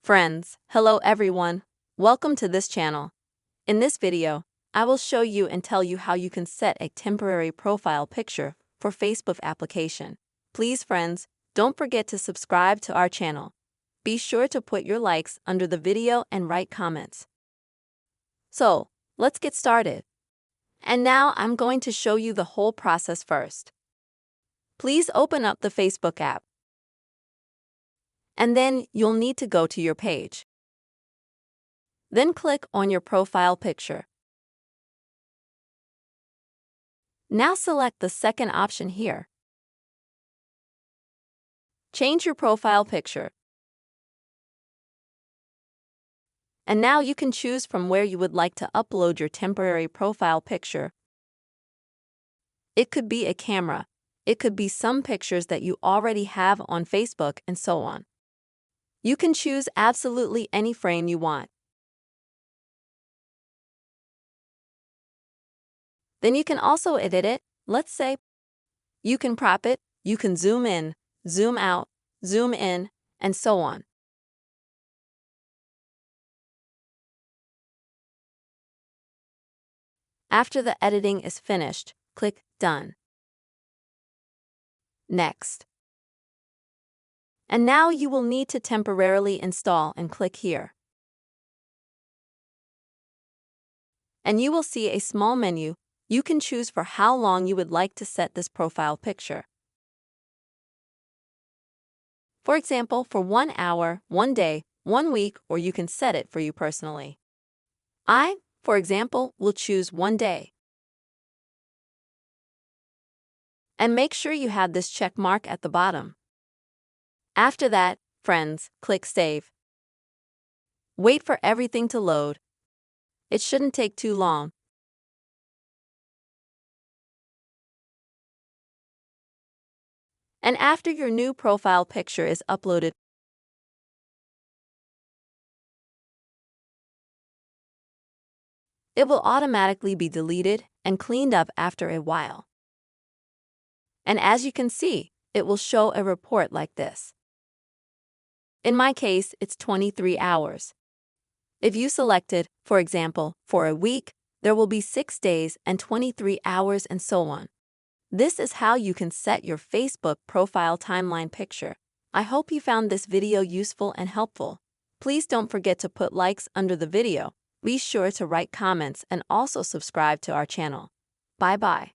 Friends, hello everyone. Welcome to this channel. In this video, I will show you and tell you how you can set a temporary profile picture for Facebook application. Please friends, don't forget to subscribe to our channel. Be sure to put your likes under the video and write comments. So, let's get started. And now I'm going to show you the whole process first. Please open up the Facebook app. And then you'll need to go to your page. Then click on your profile picture. Now select the second option here. Change your profile picture. And now you can choose from where you would like to upload your temporary profile picture. It could be a camera, it could be some pictures that you already have on Facebook, and so on. You can choose absolutely any frame you want. Then you can also edit it. Let's say you can crop it, you can zoom in, zoom out, zoom in, and so on. After the editing is finished, click Done. Next. And now you will need to temporarily install and click here. And you will see a small menu. You can choose for how long you would like to set this profile picture. For example, for 1 hour, 1 day, 1 week, or you can set it for you personally. I, for example, will choose 1 day. And make sure you have this check mark at the bottom. After that, friends, click Save. Wait for everything to load. It shouldn't take too long. And after your new profile picture is uploaded, it will automatically be deleted and cleaned up after a while. And as you can see, it will show a report like this. In my case, it's 23 hours. If you selected, for example, for a week, there will be 6 days and 23 hours and so on. This is how you can set your Facebook profile timeline picture. I hope you found this video useful and helpful. Please don't forget to put likes under the video. Be sure to write comments and also subscribe to our channel. Bye-bye.